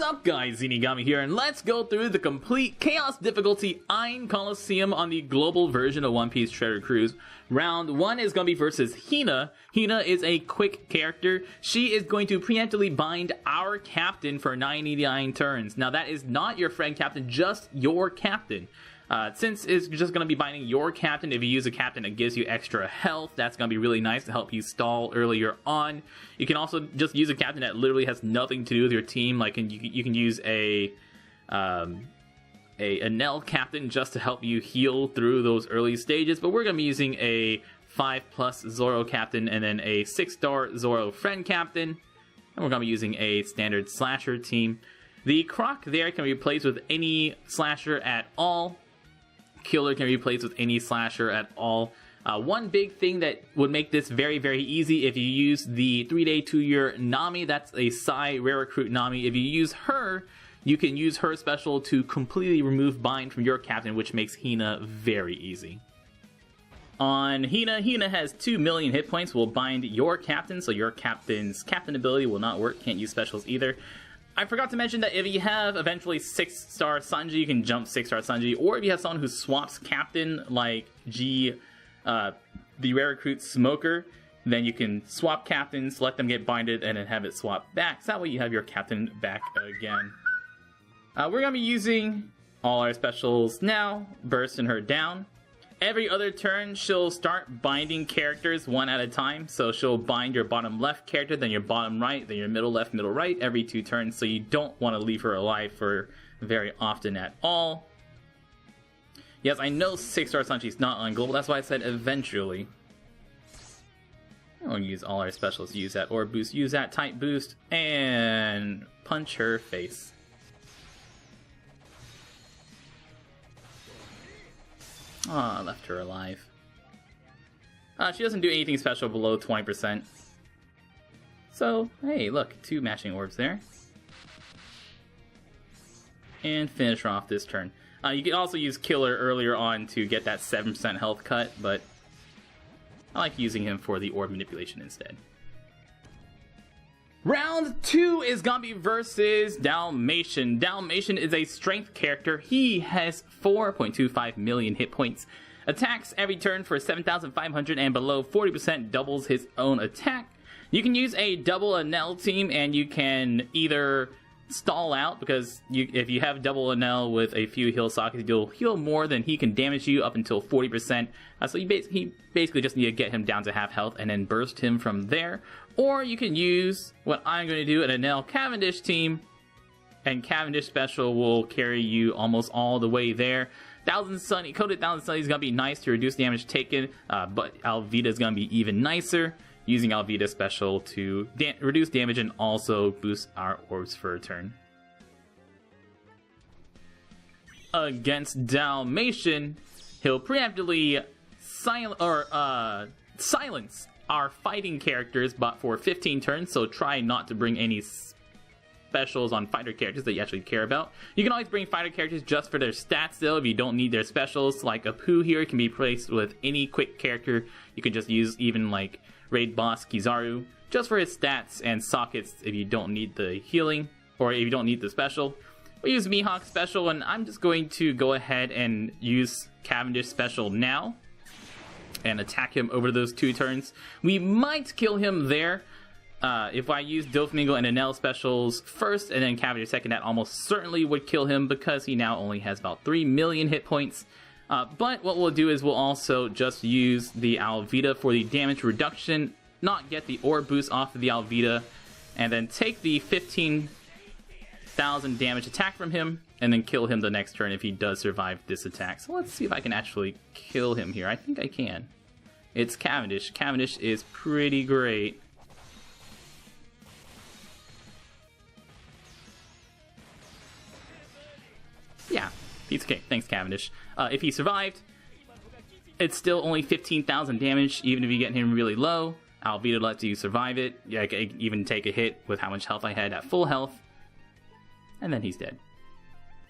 up, guys? Zeenigami here, and let's go through the complete Chaos Difficulty Ain Coliseum on the global version of One Piece Treasure Cruise. Round 1 is going to be versus Hina. Hina is a quick character. She is going to preemptively bind our captain for 99 turns. Now, that is not your friend captain, just your captain. Since it's just going to be binding your captain, if you use a captain that gives you extra health, that's going to be really nice to help you stall earlier on. You can also just use a captain that literally has nothing to do with your team. Like you can use a Nell captain just to help you heal through those early stages. But we're going to be using a 5+ Zoro captain and then a 6-star Zoro friend captain. And we're going to be using a standard slasher team. The Croc there can be replaced with any slasher at all. Killer can be replaced with any slasher at all. One big thing that would make this very, very easy if you use the 3-day 2-year Nami. That's a Psy rare recruit Nami. If you use her, you can use her special to completely remove bind from your captain, which makes Hina very easy. On Hina, Hina has 2 million hit points, will bind your captain, so your captain's captain ability will not work, can't use specials either. I forgot to mention that if you have eventually 6-star Sanji, you can jump 6-star Sanji, or if you have someone who swaps captain, like the rare recruit Smoker, then you can swap captains, let them get binded, and then have it swap back, so that way you have your captain back again. We're going to be using all our specials now, bursting her down. Every other turn, she'll start binding characters one at a time. So she'll bind your bottom left character, then your bottom right, then your middle left, middle right, every 2 turns. So you don't want to leave her alive for very often at all. Yes, I know 6-star Sanji's not on global, that's why I said eventually. I'm going to use all our specials, use that orb boost, use that type boost, and punch her face. Aw, oh, left her alive. She doesn't do anything special below 20%. So, hey, look, 2 matching orbs there. And finish her off this turn. You can also use Killer earlier on to get that 7% health cut, but I like using him for the orb manipulation instead. Round 2 is gonna be versus Dalmatian. Dalmatian is a strength character. He has 4.25 million hit points. Attacks every turn for 7,500 and below 40% doubles his own attack. You can use a double Enel team and you can either stall out, because if you have double Enel with a few heal sockets, you'll heal more than he can damage you up until 40%. So he basically just need to get him down to half health and then burst him from there. Or you can use what I'm going to do, an Enel Cavendish team, and Cavendish special will carry you almost all the way there. Coated 1000 Sunny is going to be nice to reduce damage taken, but Alvida is going to be even nicer, using Alvida special to reduce damage and also boost our orbs for a turn. Against Dalmatian, he'll preemptively silence our fighting characters, but for 15 turns, so try not to bring any specials on fighter characters that you actually care about. You can always bring fighter characters just for their stats though, if you don't need their specials. Like Apu here can be replaced with any quick character. You can just use even like Raid Boss Kizaru just for his stats and sockets if you don't need the healing, or if you don't need the special. We use Mihawk special, and I'm just going to go ahead and use Cavendish special now and attack him over those 2 turns. We might kill him there. If I use Doflamingo and Enel specials first and then Cavendish second, that almost certainly would kill him because he now only has about 3 million hit points. But what we'll do is we'll also just use the Alvida for the damage reduction, not get the orb boost off of the Alvida, and then take the 15,000 damage attack from him, and then kill him the next turn if he does survive this attack. So let's see if I can actually kill him here. I think I can. It's Cavendish. Cavendish is pretty great. Yeah, piece of cake. Thanks, Cavendish. If he survived, it's still only 15,000 damage, even if you get him really low. Alvida lets you survive it. Yeah, I can even take a hit with how much health I had at full health. And then he's dead.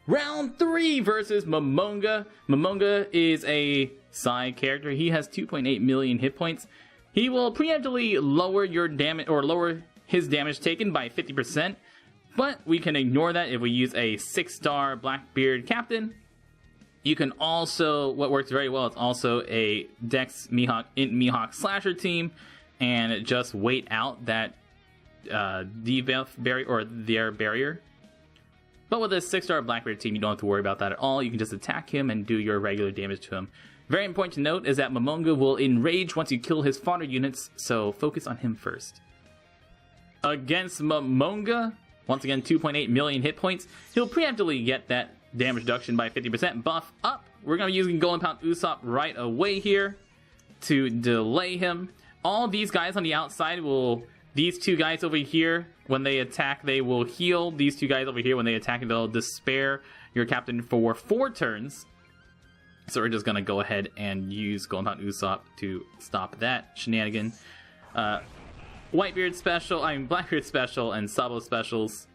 Round 3 versus Momonga. Momonga is a side character. He has 2.8 million hit points. He will preemptively lower your damage, or lower his damage taken by 50%. But we can ignore that if we use a 6-star Blackbeard Captain. You can also, what works very well, it's also a Dex Mihawk, Int Mihawk Slasher team, and just wait out that debuff barrier, or their barrier. But with a 6-star Blackbeard team, you don't have to worry about that at all. You can just attack him and do your regular damage to him. Very important to note is that Momonga will enrage once you kill his fodder units, so focus on him first. Against Momonga, once again 2.8 million hit points, he'll preemptively get that damage reduction by 50% buff up. We're going to be using Golden Pound Usopp right away here to delay him. All these guys on the outside will... These two guys over here, when they attack, they will heal. These two guys over here, when they attack, they'll despair your captain for 4 turns. So we're just going to go ahead and use Golden Pound Usopp to stop that shenanigan. Whitebeard special, Blackbeard special, and Sabo specials.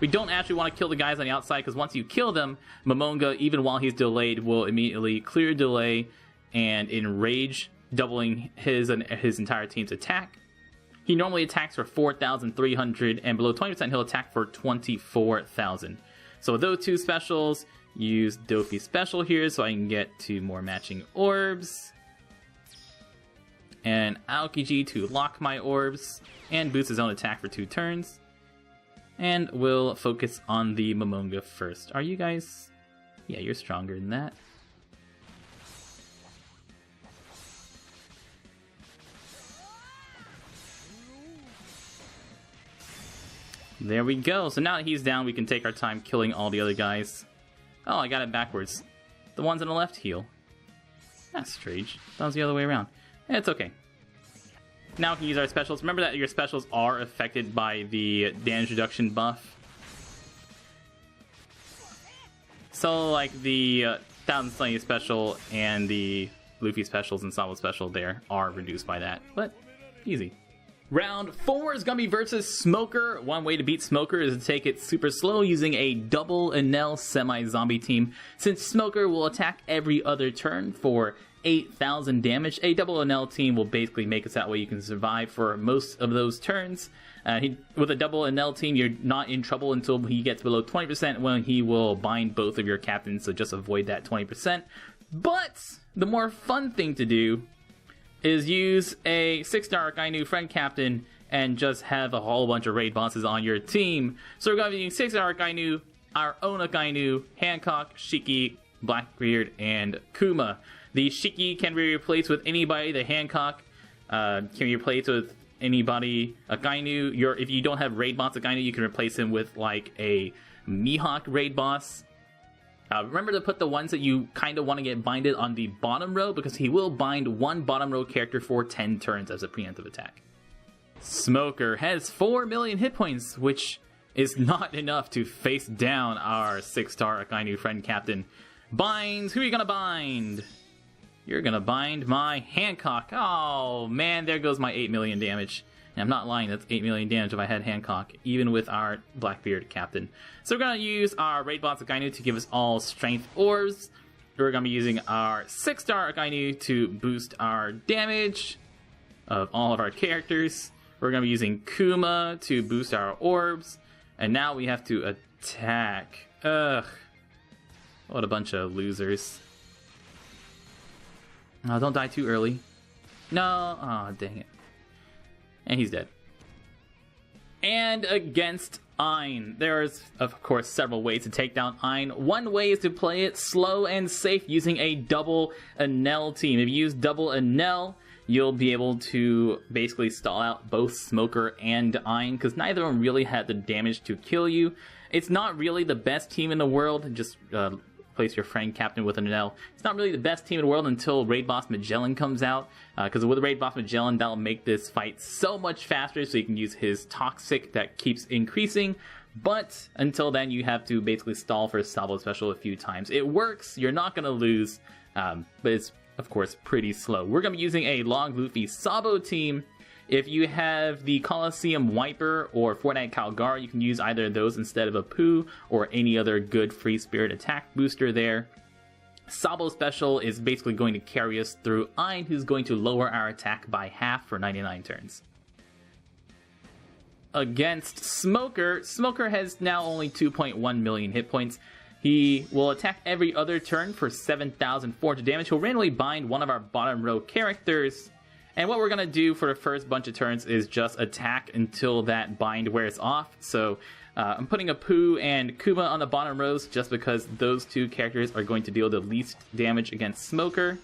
We don't actually want to kill the guys on the outside, because once you kill them, Momonga, even while he's delayed, will immediately clear delay and enrage, doubling his entire team's attack. He normally attacks for 4,300, and below 20% he'll attack for 24,000. So with those two specials, use Dofi special here so I can get 2 more matching orbs. And Aokiji to lock my orbs, and boost his own attack for 2 turns. And we'll focus on the Momonga first. Are you guys... Yeah, you're stronger than that. There we go. So now that he's down, we can take our time killing all the other guys. Oh, I got it backwards. The ones on the left heal. That's strange. That was the other way around. It's okay. Now we can use our specials. Remember that your specials are affected by the damage reduction buff. So, like the 1000 Slendy special and the Luffy specials and Sabo special there are reduced by that. But, easy. Round 4 is going to be versus Smoker. One way to beat Smoker is to take it super slow using a double Enel semi-zombie team. Since Smoker will attack every other turn for 8,000 damage, a double Enel team will basically make it so that way you can survive for most of those turns. With a double Enel team, you're not in trouble until he gets below 20%, when he will bind both of your captains, so just avoid that 20%. But the more fun thing to do is use a 6-star Akainu friend captain and just have a whole bunch of raid bosses on your team. So we're going to be using 6-star Akainu, our own Akainu, Hancock, Shiki, Blackbeard, and Kuma. The Shiki can be replaced with anybody. The Hancock can be replaced with anybody. Akainu, if you don't have raid boss Akainu, you can replace him with like a Mihawk raid boss. Remember to put the ones that you kind of want to get binded on the bottom row, because he will bind 1 bottom row character for 10 turns as a preemptive attack. Smoker has 4 million hit points, which is not enough to face down our 6-star Akainu friend captain. Binds, who are you going to bind? You're going to bind my Hancock. Oh man, there goes my 8 million damage. And I'm not lying, that's 8 million damage if I had Hancock, even with our Blackbeard captain. So we're going to use our raid boss Akainu to give us all strength orbs. We're going to be using our 6-star Akainu to boost our damage of all of our characters. We're going to be using Kuma to boost our orbs. And now we have to attack. Ugh. What a bunch of losers. Oh, don't die too early. No. Oh, dang it. And he's dead. And against Ain. There's, of course, several ways to take down Ain. One way is to play it slow and safe using a double Enel team. If you use double Enel, you'll be able to basically stall out both Smoker and Ain, because neither of them really had the damage to kill you. It's not really the best team in the world. Just place your friend captain with an Enel. It's not really the best team in the world until Raid Boss Magellan comes out, because with Raid Boss Magellan, that'll make this fight so much faster, so you can use his Toxic that keeps increasing. But until then, you have to basically stall for Sabo Special a few times. It works, you're not going to lose, but it's, of course, pretty slow. We're going to be using a Long Luffy Sabo team. If you have the Coliseum Wiper or Fortnite Calgar, you can use either of those instead of a Poo or any other good Free Spirit attack booster there. Sabo Special is basically going to carry us through Ain, who's going to lower our attack by half for 99 turns. against Smoker. Smoker has now only 2.1 million hit points. He will attack every other turn for 7,400 damage. He'll randomly bind one of our bottom row characters. And what we're going to do for the first bunch of turns is just attack until that bind wears off. So I'm putting Apu and Kuma on the bottom rows just because those two characters are going to deal the least damage against Smoker.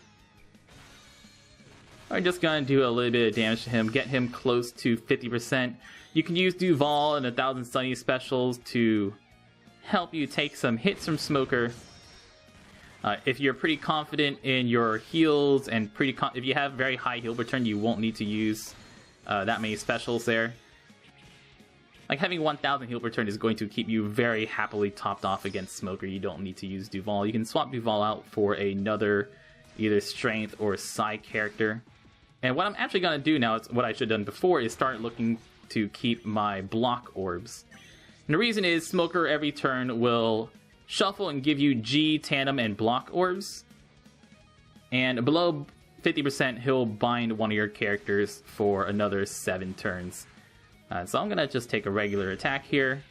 I'm just going to do a little bit of damage to him, get him close to 50%. You can use Duval and 1,000 Sunny specials to help you take some hits from Smoker. If you're pretty confident in your heals and if you have very high heal return, you won't need to use that many specials there. Like having 1,000 heal return is going to keep you very happily topped off against Smoker. You don't need to use Duval. You can swap Duval out for another either strength or psi character. And what I'm actually going to do now, is what I should have done before, is start looking to keep my block orbs. And the reason is Smoker every turn will shuffle and give you G, tandem, and block orbs. And below 50%, he'll bind one of your characters for another 7 turns. So I'm going to just take a regular attack here.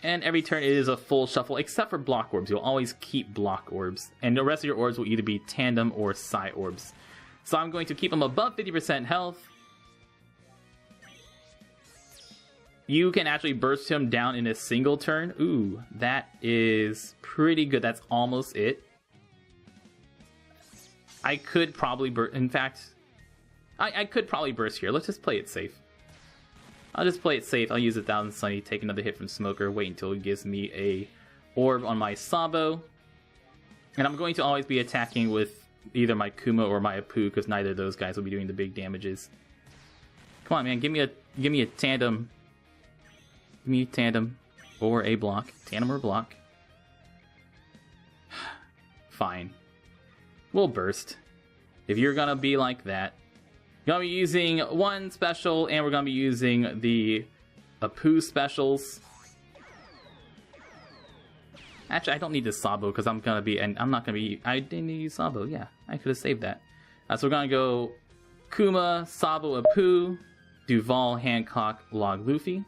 And every turn it is a full shuffle, except for block orbs. You'll always keep block orbs. And the rest of your orbs will either be tandem or psi orbs. So I'm going to keep them above 50% health. You can actually burst him down in a single turn. Ooh, that is pretty good. That's almost it. I could probably burst. In fact, I could probably burst here. Let's just play it safe. I'll just play it safe. I'll use 1,000 Sunny, take another hit from Smoker, wait until he gives me a orb on my Sabo. And I'm going to always be attacking with either my Kuma or my Apu, because neither of those guys will be doing the big damages. Come on, man, give me a tandem. Give me a tandem or a block. Tandem or block. Fine. We'll burst. If you're gonna be like that. We're gonna be using one special, and we're gonna be using the Apu specials. Actually, I don't need the Sabo because I'm not gonna be. I didn't use Sabo. Yeah, I could have saved that. So we're gonna go Kuma, Sabo, Apu, Duval, Hancock, Log, Luffy.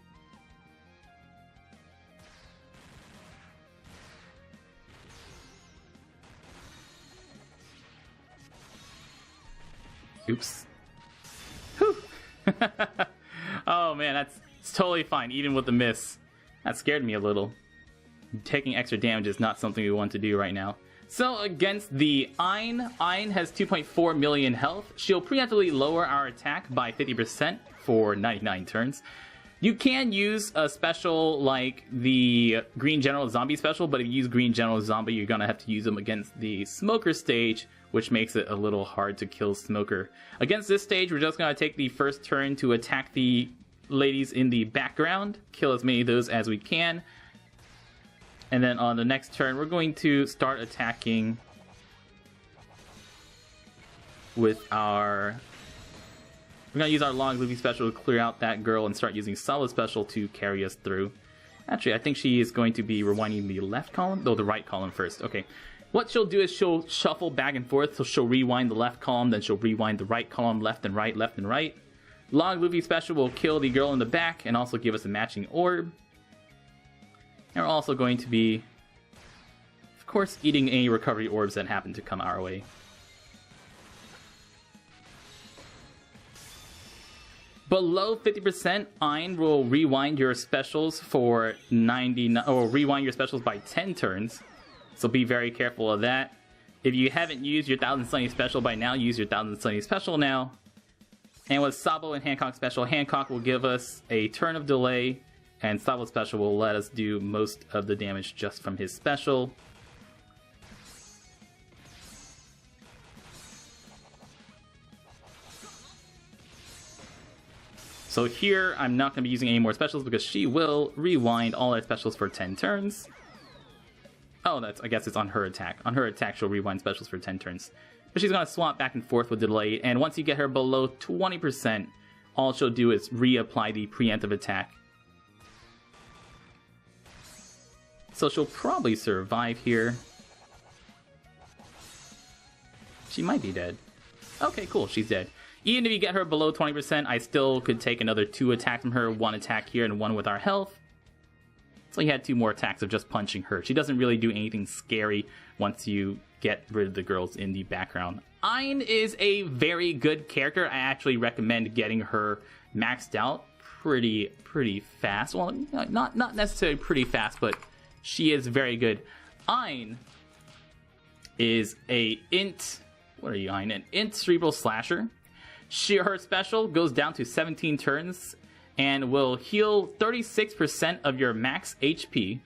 Oops. Whew. Oh man, it's totally fine, even with the miss. That scared me a little. Taking extra damage is not something we want to do right now. So against the Ain has 2.4 million health. She'll preemptively lower our attack by 50% for 99 turns. You can use a special like the Green General Zombie special, but if you use Green General Zombie, you're gonna have to use them against the Smoker stage, which makes it a little hard to kill Smoker. Against this stage, we're just gonna take the first turn to attack the ladies in the background, kill as many of those as we can. And then on the next turn, we're going to start attacking with our... We're going to use our Long Luffy special to clear out that girl and start using Solo special to carry us through. Actually, I think she is going to be rewinding the left column. No, the right column first. Okay. What she'll do is she'll shuffle back and forth. So she'll rewind the left column, then she'll rewind the right column, left and right, left and right. Long Luffy special will kill the girl in the back and also give us a matching orb. And we're also going to be, of course, eating any recovery orbs that happen to come our way. Below 50%, Ain will rewind your specials for 99, or rewind your specials by 10 turns. So be very careful of that. If you haven't used your 1,000 Sunny special by now, use your 1,000 Sunny special now. And with Sabo and Hancock special, Hancock will give us a turn of delay, and Sabo special will let us do most of the damage just from his special. So here, I'm not going to be using any more specials because she will rewind all our specials for 10 turns. Oh, I guess it's on her attack. On her attack, she'll rewind specials for 10 turns. But she's going to swap back and forth with delay, and once you get her below 20%, all she'll do is reapply the preemptive attack. So she'll probably survive here. She might be dead. Okay, cool, she's dead. Even if you get her below 20%, I still could take another 2 attacks from her, 1 attack here and 1 with our health. So you had 2 more attacks of just punching her. She doesn't really do anything scary once you get rid of the girls in the background. Ain is a very good character. I actually recommend getting her maxed out pretty fast. Well, not necessarily pretty fast, but she is very good. Ain is a int. What are you, Ain? An int cerebral slasher. Her special goes down to 17 turns and will heal 36% of your max HP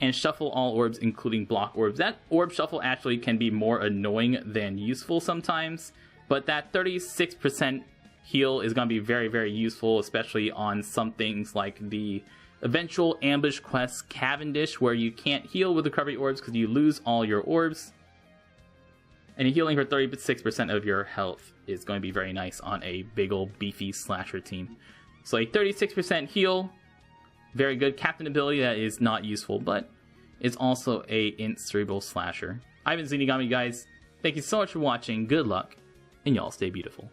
and shuffle all orbs, including block orbs. That orb shuffle actually can be more annoying than useful sometimes, but that 36% heal is going to be very useful, especially on some things like the eventual ambush quest Cavendish, where you can't heal with recovery orbs because you lose all your orbs. And healing for 36% of your health is going to be very nice on a big old beefy slasher team. So a 36% heal, very good captain ability that is not useful, but is also a int cerebral slasher. I've been Zeenigami, guys. Thank you so much for watching. Good luck, and y'all stay beautiful.